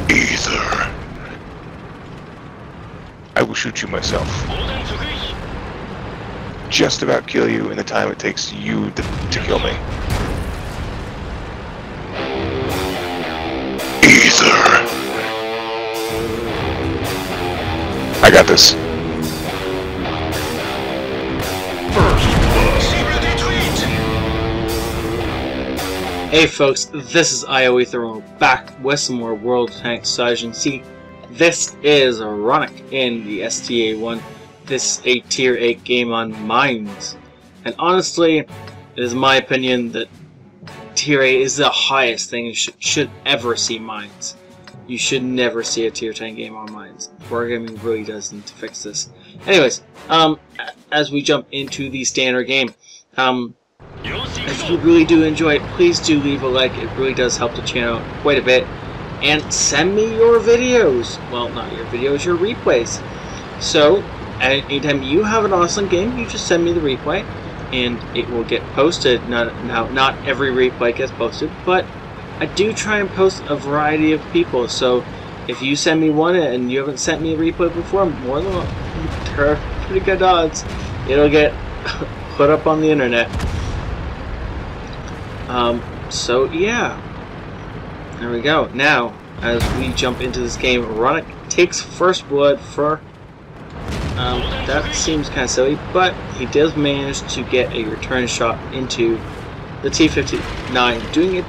Ether. I will shoot you myself. Just about kill you in the time it takes you to kill me. Ether. I got this. Hey folks, this is ioEther and we're back with some more World Tank Strategy. And see, this is ironic in the STA-1. This is a tier 8 game on mines. And honestly, it is my opinion that tier 8 is the highest thing you should ever see mines. You should never see a tier 10 game on mines. Wargaming really does need to fix this. Anyways, as we jump into the standard game, if you really do enjoy it, please do leave a like. It really does help the channel quite a bit. And send me your videos. Well, not your videos, your replays. So, anytime you have an awesome game, you just send me the replay, and it will get posted. Not every replay gets posted, but I do try and post a variety of people. So, if you send me one and you haven't sent me a replay before, more than pretty good odds it'll get put up on the internet. So yeah, there we go. Now, as we jump into this game, Ronick takes first blood for, that seems kind of silly, but he does manage to get a return shot into the T-59, doing it,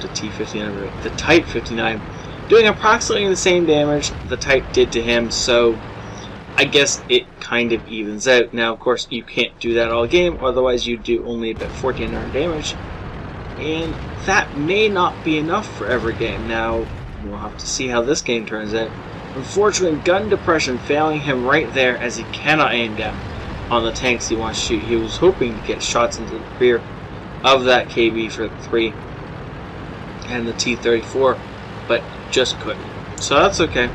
the T-59, the Type 59, doing approximately the same damage the Type did to him, so I guess it kind of evens out. Now, of course, you can't do that all game, otherwise you do only about 1400 damage, and that may not be enough for every game. Now, we'll have to see how this game turns out. Unfortunately, gun depression failing him right there, as he cannot aim down on the tanks he wants to shoot. He was hoping to get shots into the rear of that KB-3 and the T-34, but just couldn't. So that's okay.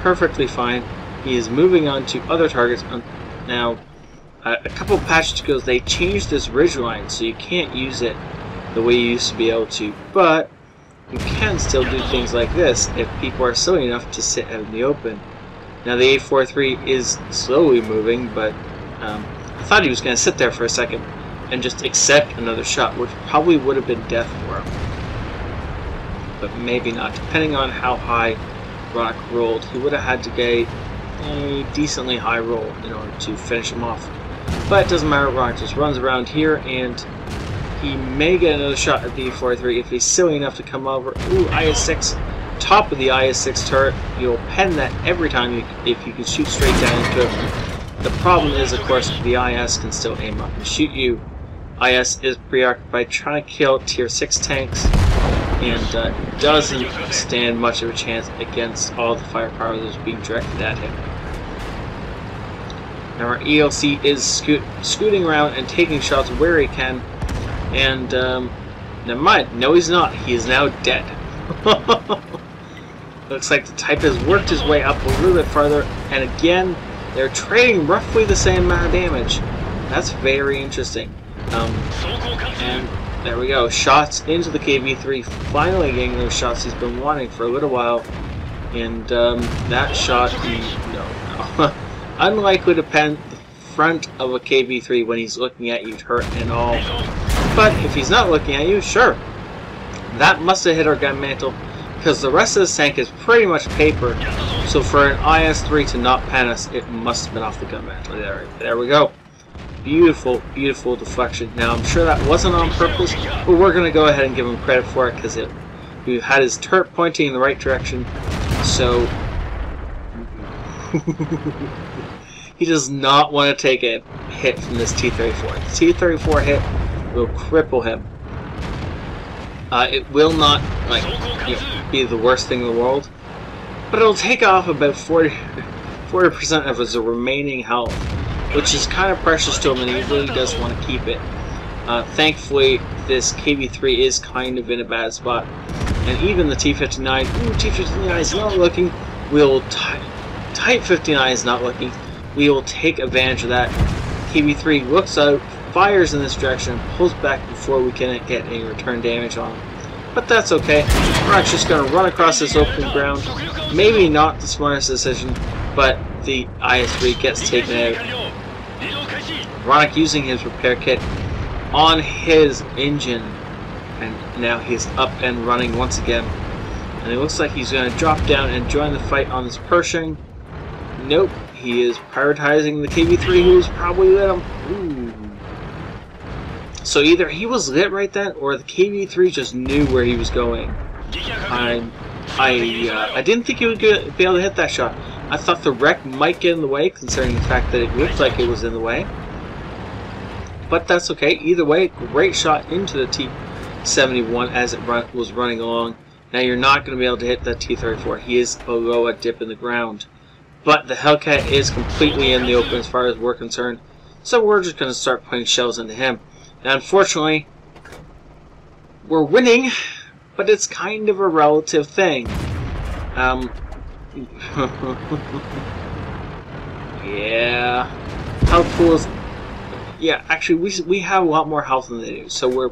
Perfectly fine. He is moving on to other targets. Now, a couple patches ago, they changed this ridgeline, so you can't use it the way you used to be able to, but you can still do things like this if people are silly enough to sit out in the open. Now, the A43 is slowly moving, but I thought he was going to sit there for a second and just accept another shot, which probably would have been death for him. But maybe not. Depending on how high Ronick rolled, he would have had to get a decently high roll in order to finish him off. But it doesn't matter, Ronick just runs around here, and he may get another shot at the E43 if he's silly enough to come over. Ooh, IS-6, top of the IS-6 turret. You'll pen that every time if you can shoot straight down into it. The problem is, of course, the IS can still aim up and shoot you. IS is preoccupied trying to kill tier 6 tanks, and doesn't stand much of a chance against all the firepower that's being directed at him. Now our ELC is scooting around and taking shots where he can, and never mind, no he's not, he is now dead. Looks like the Type has worked his way up a little bit farther, and again, they're trading roughly the same amount of damage. That's very interesting. And there we go, shots into the KB-3, finally getting those shots he's been wanting for a little while, and that shot, no. Unlikely to pen the front of a KB-3 when he's looking at you, turret and all. But if he's not looking at you, sure, that must have hit our gun mantle, because the rest of this tank is pretty much paper, so for an IS-3 to not pen us, it must have been off the gun mantle. There we go. Beautiful, beautiful deflection. Now, I'm sure that wasn't on purpose, but we're going to go ahead and give him credit for it, because he had his turret pointing in the right direction, so he does not want to take a hit from this T-34. The T-34 hit will cripple him. It will not be the worst thing in the world, but it'll take off about 40% of his remaining health, which is kind of precious to him, and he really does want to keep it. Thankfully, this KB-3 is kind of in a bad spot, and even the T-59, T-59 is not looking. Type 59 is not looking. We will take advantage of that. KB-3 looks out, fires in this direction, and pulls back before we can get any return damage on him. But that's okay. Ronic's just going to run across this open ground. Maybe not the smartest decision, but the IS-3 gets taken out. Ronic using his repair kit on his engine, and now he's up and running once again. And it looks like he's going to drop down and join the fight on this Pershing. Nope, he is prioritizing the KV-3 who was probably lit him. Ooh. So either he was lit right then, or the KV-3 just knew where he was going. I didn't think he would be able to hit that shot. I thought the wreck might get in the way, considering the fact that it looked like it was in the way. But that's okay. Either way, great shot into the T-71 as it was running along. Now you're not going to be able to hit that T-34. He is below a dip in the ground. But the Hellcat is completely in the open as far as we're concerned. So we're just going to start putting shells into him. Now unfortunately, we're winning, but it's kind of a relative thing. Yeah. How cool is... Yeah, actually, we have a lot more health than they do, so we're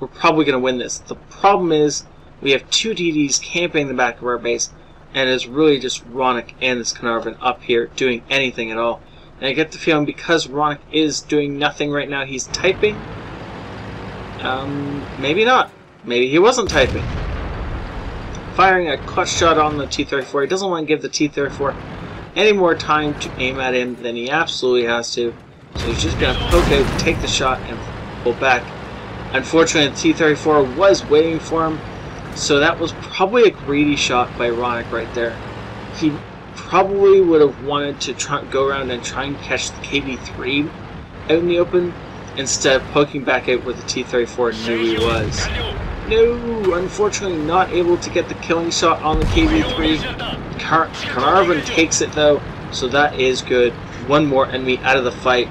probably going to win this. The problem is, we have two DDs camping in the back of our base, and it's really just Ronic and this Carnarvon up here doing anything at all. And I get the feeling because Ronic is doing nothing right now, he's typing. Maybe not. Maybe he wasn't typing. Firing a clutch shot on the T-34. He doesn't want to give the T-34 any more time to aim at him than he absolutely has to. So he's just going to poke out, take the shot, and pull back. Unfortunately, the T-34 was waiting for him, so that was probably a greedy shot by Ronic right there. He probably would have wanted to go around and try and catch the KV-3 out in the open, instead of poking back out where the T-34 knew he was. No, unfortunately not able to get the killing shot on the KV-3. Carnarvon takes it though, so that is good. One more enemy out of the fight.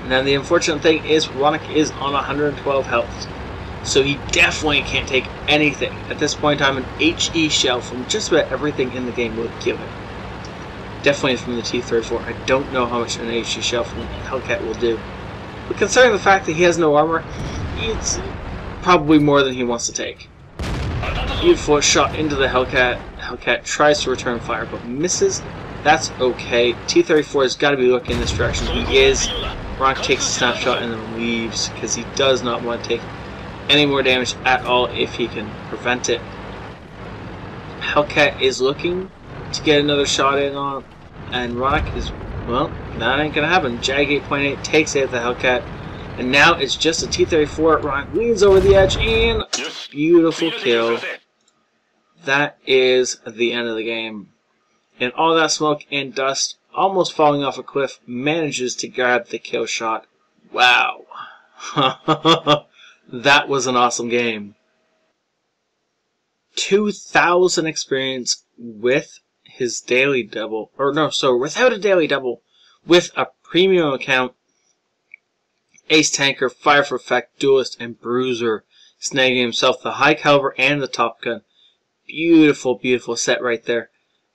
Now the unfortunate thing is Ronic is on 112 health, so he definitely can't take anything. At this point in time, an HE shell from just about everything in the game will kill him. Definitely from the T-34. I don't know how much an HE shell from the Hellcat will do. But considering the fact that he has no armor, it's probably more than he wants to take. Beautiful shot into the Hellcat. Hellcat tries to return fire but misses. That's okay. T-34 has got to be looking in this direction. He is. Ronic takes a snapshot and then leaves because he does not want to take any more damage at all if he can prevent it. Hellcat is looking to get another shot in on, and Ronic is, well, that ain't gonna happen. Jag 8.8 takes out the Hellcat, and now it's just a T-34. Ronic leans over the edge and beautiful kill. That is the end of the game. And all that smoke and dust, almost falling off a cliff, manages to grab the kill shot. Wow. That was an awesome game. 2,000 experience with his daily double, or no, so without a daily double, with a premium account, ace tanker, fire for effect, duelist, and bruiser, snagging himself the high caliber and the top gun. Beautiful, beautiful set right there.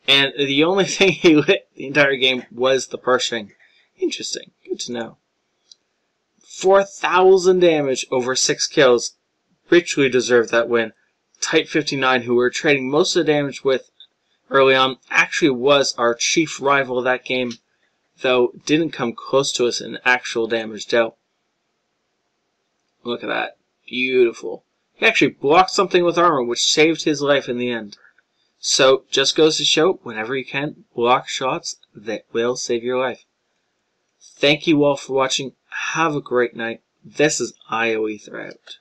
And the only thing he lit the entire game was the Pershing. Interesting. Good to know. 4,000 damage over 6 kills. Richly deserved that win. Type 59, who we were trading most of the damage with early on, actually was our chief rival of that game, though didn't come close to us in actual damage dealt. Look at that. Beautiful. He actually blocked something with armor, which saved his life in the end. So, just goes to show, whenever you can, block shots that will save your life. Thank you all for watching. Have a great night. This is ioEther out.